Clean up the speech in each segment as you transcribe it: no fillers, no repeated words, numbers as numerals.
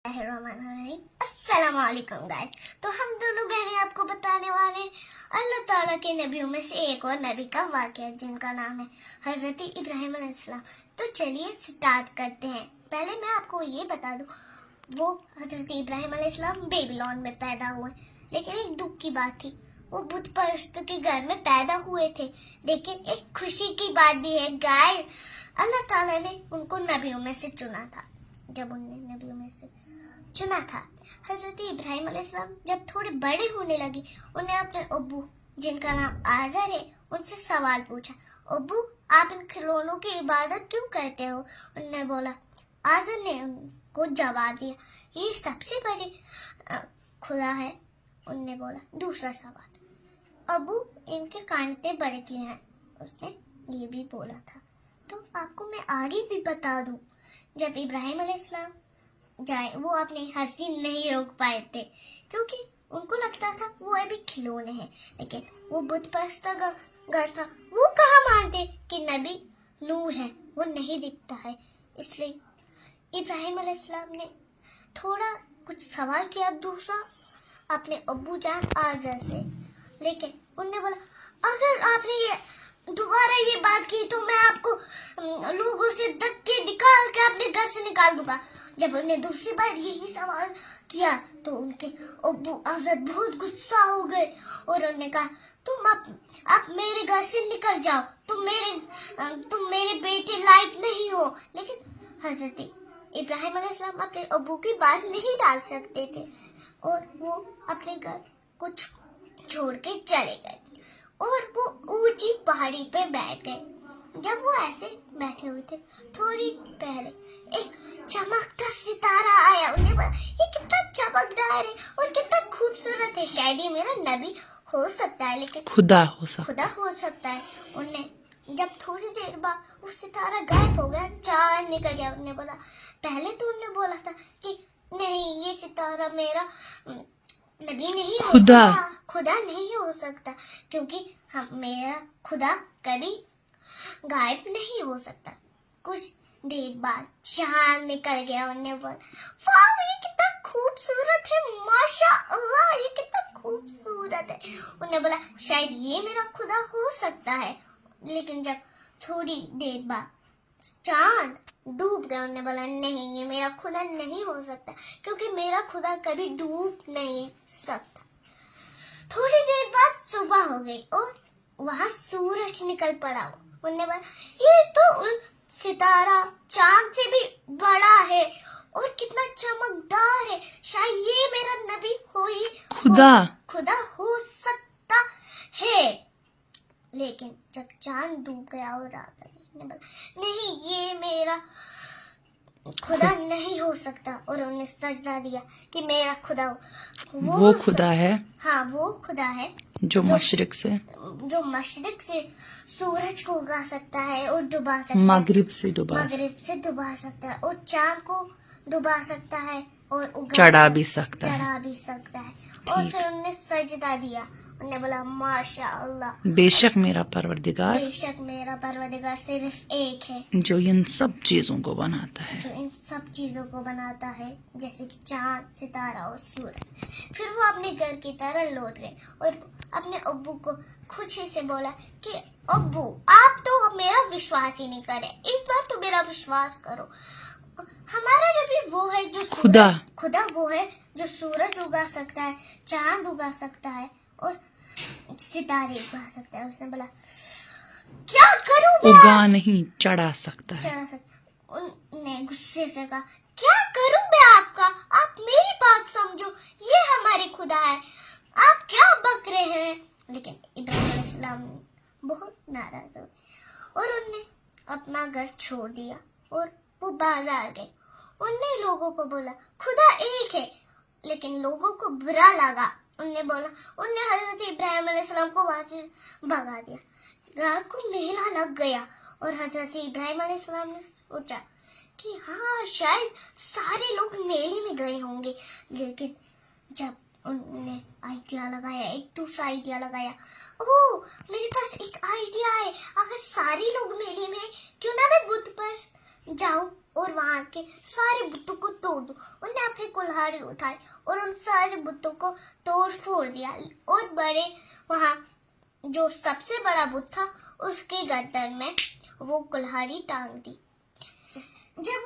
अस्सलाम वालेकुम गाइस। तो हम दोनों बहनें आपको बताने वाले अल्लाह ताला के नबियों में से एक और नबी का वाक़या जिनका नाम है हज़रत इब्राहिम अलैहिस्सलाम। तो चलिए स्टार्ट करते हैं। पहले मैं आपको ये बता दूं, वो हज़रत इब्राहिम अलैहिस्सलाम बेबीलोन में पैदा हुए, लेकिन एक दुख की बात थी, वो बुत परस्त के घर में पैदा हुए थे। लेकिन एक खुशी की बात भी है गाइस, अल्लाह ताला ने उनको नबियों में से चुना था। जब उन्हें नबियों में से चुना था, हजरत इब्राहिम अलैहिस्सलाम जब थोड़े बड़े होने लगे, उन्हें अपने अब्बू जिनका नाम आजर है उनसे सवाल पूछा, अब्बू आप इन खिलौनों की इबादत क्यों करते हो? उन्होंने बोला, आजर ने उनको जवाब दिया, ये सबसे बड़े खुदा है। उन्होंने बोला, दूसरा सवाल, अब्बू इनके कान इतने बड़े क्यों हैं? उसने ये भी बोला था। तो आपको मैं आगे भी बता दूं, जब इब्राहिम अलैहिस्सलाम जाए, वो अपने हंसी नहीं रोक पाए थे, क्योंकि उनको लगता था वो अभी खिलौने हैं, लेकिन वो बुत परस्त घर था, वो कहाँ मानते कि नबी नूर है, वो नहीं दिखता है। इसलिए इब्राहिम अलैहिस्सलाम ने थोड़ा कुछ सवाल किया दूसरा अपने अब्बू जान आजर से, लेकिन उन्होंने बोला, अगर आपने ये दोबारा ये बात की तो मैं आपको लोगों से धक्के निकाल के अपने घर से निकाल दूंगा। जब उन्होंने दूसरी बार यही सवाल किया तो उनके अब्बू आजर बहुत गुस्सा हो गए और उन्होंने कहा, तुम आप मेरे घर से निकल जाओ, तुम मेरे बेटे लायक नहीं हो। लेकिन हजरत इब्राहिम अलैहिस्सलाम अपने अब्बू की बात नहीं डाल सकते थे और वो अपने घर को छोड़ के चले गए और वो ऊंची पहाड़ी पे बैठ गए। जब वो ऐसे बैठे हुए थे, थोड़ी पहले एक चमकता सितारा आया। उन्हें बोला, ये कितना चमकदार है और कितना खूबसूरत है, शायद ये मेरा नबी हो सकता है, लेकिन खुदा हो सकता है। उन्हें जब थोड़ी देर बाद वो सितारा गायब हो गया, चांद निकल गया। उन्होंने बोला, पहले तो उन्होंने बोला था कि नहीं, ये सितारा मेरा नबी नहीं हो सकता, खुदा नहीं हो सकता, क्योंकि मेरा खुदा कभी गायब नहीं हो सकता। कुछ देर बाद चांद निकल गया। उन्होंने बोला, वाह ये कितना खूबसूरत है, माशाअल्लाह ये कितना खूबसूरत है। उन्होंने बोला, शायद ये मेरा खुदा हो सकता है, लेकिन जब थोड़ी देर बाद चांद डूब गया, उन्होंने बोला, नहीं ये मेरा खुदा नहीं हो सकता, क्योंकि मेरा खुदा कभी डूब नहीं सकता। थोड़ी देर बाद सुबह हो गई और वहां सूरज निकल पड़ा। उन्होंने बोला, ये तो सितारा चांद से भी बड़ा है और कितना चमकदार है, शायद ये मेरा नबी खुदा हो सकता है। लेकिन जब चांद डूब गया और रात आ गई, उन्होंने बोला, नहीं ये मेरा खुदा नहीं हो सकता, और उन्होंने सजदा दिया कि मेरा खुदा वो खुदा है। हाँ, वो खुदा है जो मशरिक से सूरज को उगा सकता है और डुबा सकता है, मगरिब से डुबा सकता है, और चांद को डुबा सकता है और चढ़ा भी सकता है। और फिर उन्होंने सजदा दिया। उन्होंने बोला, माशाअल्लाह, बेशक मेरा परवरदिगार सिर्फ एक है जो इन सब चीजों को बनाता है, जैसे कि चांद, सितारा और सूरज। फिर वो अपने घर की तरह लौट गए और अपने अब्बू को खुशी से बोला कि अब्बू आप तो मेरा विश्वास ही नहीं करे, इस बार तो मेरा विश्वास करो। हमारा नबी वो है जो खुदा वो है जो सूरज उगा सकता है, चांद उगा सकता है और सितारे उगा सकता है। उसने बोला, क्या करूं मैं? उगा नहीं, चढ़ा सकता है। उन्होंने गुस्से से कहा, क्या करूं मैं आपका? आप मेरी बात समझो, ये हमारे खुदा है, आप क्या बक रहे हैं? लेकिन इब्राहिम अलैहिस्सलाम बहुत नाराज हुए और उन्होंने अपना घर छोड़ दिया और वो बाजार गए। उनने लोगों को बोला, खुदा एक है, लेकिन लोगों को बुरा लगा। उन्होंने हजरत इब्राहिम अलैहिस्सलाम को वहां से भगा दिया। रात को मेला लग गया और हजरत इब्राहिम अलैहिस्सलाम ने सोचा कि हाँ, शायद सारे लोग मेले में गए होंगे। लेकिन जब उन्होंने एक दूसरा आइडिया लगाया, ओह मेरे पास एक आइडिया है, अगर सारे लोग मेले में, क्यों ना मैं बुत पर जाऊं और वहां के सारे बुतों को तोड़ दूं। उन्होंने अपनी कुल्हाड़ी उठाई और उन सारे बुतों को तोड़ फोड़ दिया और बड़े वहाँ जो सबसे बड़ा बुत था उसके गर्दन में वो कुल्हाड़ी टांग दी. जब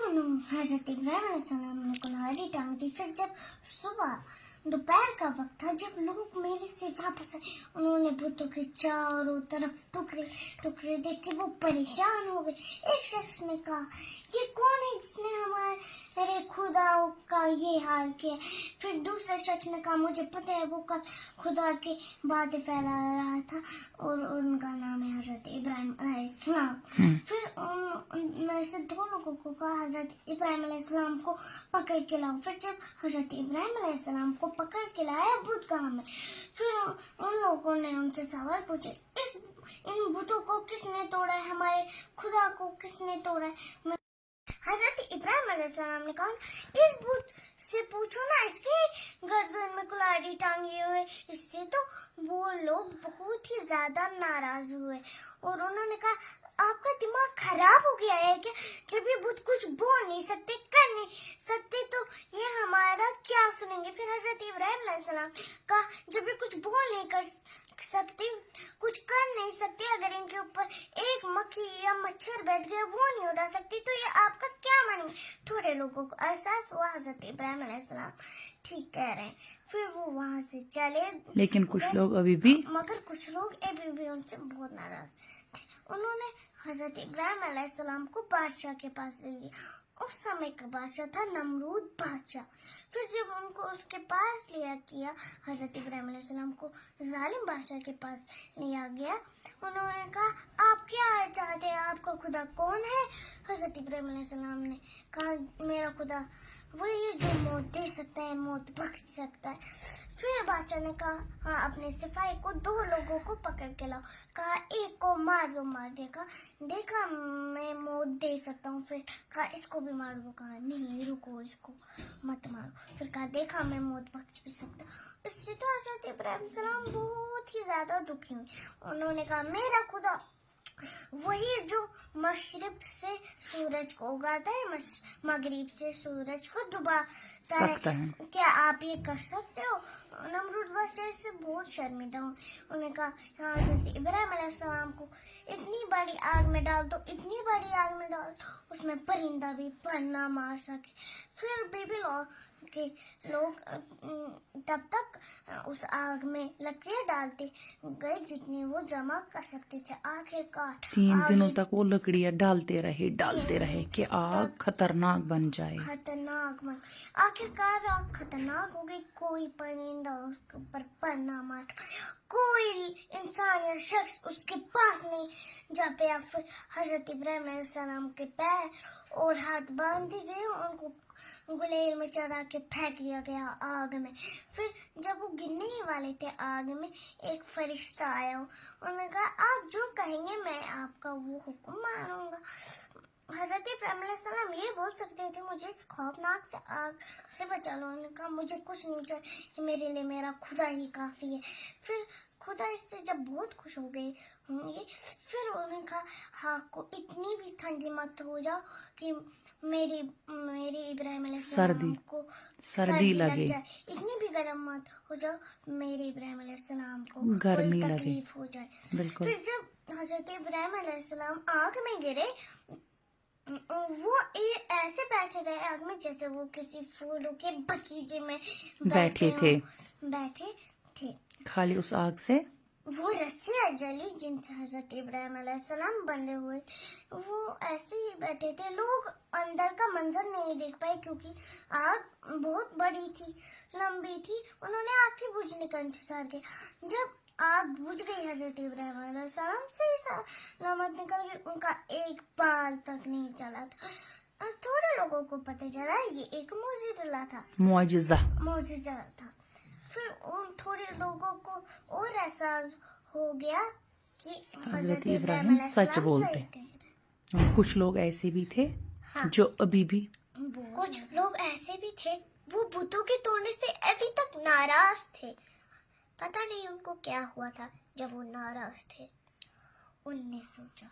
हजरत इब्राहिम अलैहिस्सलाम ने कुल्हाड़ी टांग दी, फिर जब सुबह दोपहर का वक्त था, जब लोग मेले से वापस आए, उन्होंने बुतों के चारों तरफ टुकड़े टुकड़े देख के वो परेशान हो गए. एक शख्स ने कहा, ये कौन है जिसने हमारे खुदा का ये हाल किया? फिर दूसरे शख्स ने कहा, मुझे पता है, वो कल खुदा के बातें फैला रहा था और उनका नाम है हजरत इब्राहिम अलैहिस्सलाम. फिर उनमें से दो लोगों को कहा, हजरत इब्राहिम अलैहिस्सलाम को पकड़ के लाओ. फिर जब हजरत इब्राहिम अलैहिस्सलाम को पकड़ के लाया, बुत कहाँ में? फिर उन लोगों ने उनसे सवाल पूछे, इन बुतों को किसने तोड़ा है? हमारे खुदा को किसने तोड़ा है? हजरत इब्राहिम अलैहिस्सलाम ने कहा, इस बुत से पूछो ना, इसके गर्दन में कुल्हाड़ी टांगी हुई. इससे तो वो लोग बहुत ही ज्यादा नाराज हुए और उन्होंने कहा, आपका दिमाग खराब हो गया है क्या? जब ये बुत कुछ बोल नहीं सकते, कर नहीं सकते, तो ये हमारा क्या सुनेंगे? फिर हजरत इब्राहिम अलैहिस्सलाम का, जब ये कुछ बोल नहीं कर सकते, कुछ कर नहीं सकते, अगर इनके ऊपर एक मक्खी या मच्छर बैठ गया वो नहीं उड़ा सकती, तो ये आपका क्या मानेंगे? थोड़े लोगों को एहसास हुआ हजरत इब्राहिम अलैहिस्सलाम ठीक कह रहे हैं. फिर वो वहां से चले, लेकिन कुछ लोग अभी भी मगर कुछ लोग अभी भी उनसे बहुत नाराज थे. उन्होंने हजरत इब्राहिम अलैहिस्सलाम को बादशाह के पास ले लिया. उस समय का बादशाह था नमरूद बादशाह. फिर जब उनको उसके पास लिया किया, हजरत इब्राहिम अलैहिस्सलाम को जालिम बादशाह के पास लिया गया. उन्होंने कहा, आप क्या चाहते हैं? आपका खुदा कौन है? हजरत इब्राहिम अलैहिस्सलाम ने कहा, मेरा खुदा वही है जो मौत दे सकता है, मौत बख्श सकता है. फिर बादशाह ने कहा, हाँ, अपने सिपाही को दो लोगों को पकड़ के लाओ. कहा, एक को मार दो. मार देखा मैं मौत दे सकता हूँ. फिर कहा, इसको भी मार दो. कहा, नहीं, रुको, इसको मत मारो. फिर कहा, देखा मैं मौत बख्श भी सकता. इससे तो हजरत इब्राहिम सलाम बहुत ही ज्यादा दुखी हुए. उन्होंने कहा, मेरा खुदा वही जो मशरिब से सूरज को उगाता है, मगरिब से सूरज को डुबाता सकता है. है. क्या आप ये कर सकते हो? नमरूद बादशाह से बहुत शर्मिंदा हुए. उन्होंने कहा, हाँ, हजरत इब्राहिम अलैहिस्सलाम को इतनी बड़ी आग में डाल दो, इतनी बड़ी आग में डाल दो, उसमें परिंदा भी पर ना मार सके. फिर बीबी के लोग तब तक उस आग में लकड़ियां डालते गए जितनी वो जमा कर सकते थे. आखिरकार 3 दिनों तक वो लकड़ियां डालते रहे कि आग खतरनाक बन जाए. आखिरकार आग खतरनाक हो गई. कोई परिंदा उसके ऊपर पर ना मार, कोई इंसान या शख्स उसके पास नहीं जा पाया. फिर हजरत इब्राहिम अलैहिस्सलाम के पैर और हाथ बांध दिए गए, उनको गुलेल में चढ़ा के फेंक दिया गया आग में. फिर जब वो गिरने ही वाले थे आग में, एक फरिश्ता आया. उन्होंने कहा, आप जो कहेंगे मैं आपका वो हुक्म मानूंगा. हजरत इब्राहिम अलैहिस्सलाम ये बोल सकते थे, मुझे इस खौफनाक से आग से बचा लो. उन्होंने कहा, मुझे कुछ नहीं चाहिए, मेरे लिए मेरा खुदा ही काफी है. फिर खुदा इससे जब बहुत खुश हो गए होंगे, फिर उन्होंने कहा, हाँ, को इतनी भी ठंडी मत हो जाओ कि मेरी इब्राहिम अलैहिस्सलाम को सर्दी लग जाए. इतनी भी गर्म मत हो जाओ मेरे इब्राहिम अलैहिस्सलाम को कोई तकलीफ हो जाए. फिर जब हजरत इब्राहिम अलैहिस्सलाम आग में गिरे, वो ऐसे बैठे रहे आग में जैसे वो किसी फूलों के बगीचे में बैठे थे. खाली उस आग से वो रस्सियाँ जली जिनसे हजरत इब्राहिम अलैहिस्सलाम बंधे हुए, वो ऐसे ही बैठे थे. लोग अंदर का मंजर नहीं देख पाए क्योंकि आग बहुत बड़ी थी, लंबी थी. उन्होंने आग के बुझने का इंतजार किया. जब आग बुझ गई, हजरत इब्राहिम अलैहिस्सलाम से सलामत निकल गई. उनका एक बाल तक नहीं चला था. और थोड़े लोगों को पता चला ये एक मुआजिजा था. फिर उन थोड़े लोगों को और एहसास हो गया कि हजरत इब्राहिम सच बोलते. कुछ लोग ऐसे भी थे, हाँ, जो अभी भी कुछ लोग ऐसे भी थे वो बुतों के तोड़ने से अभी तक नाराज थे. पता नहीं उनको क्या हुआ था जब वो नाराज थे. उनने सोचा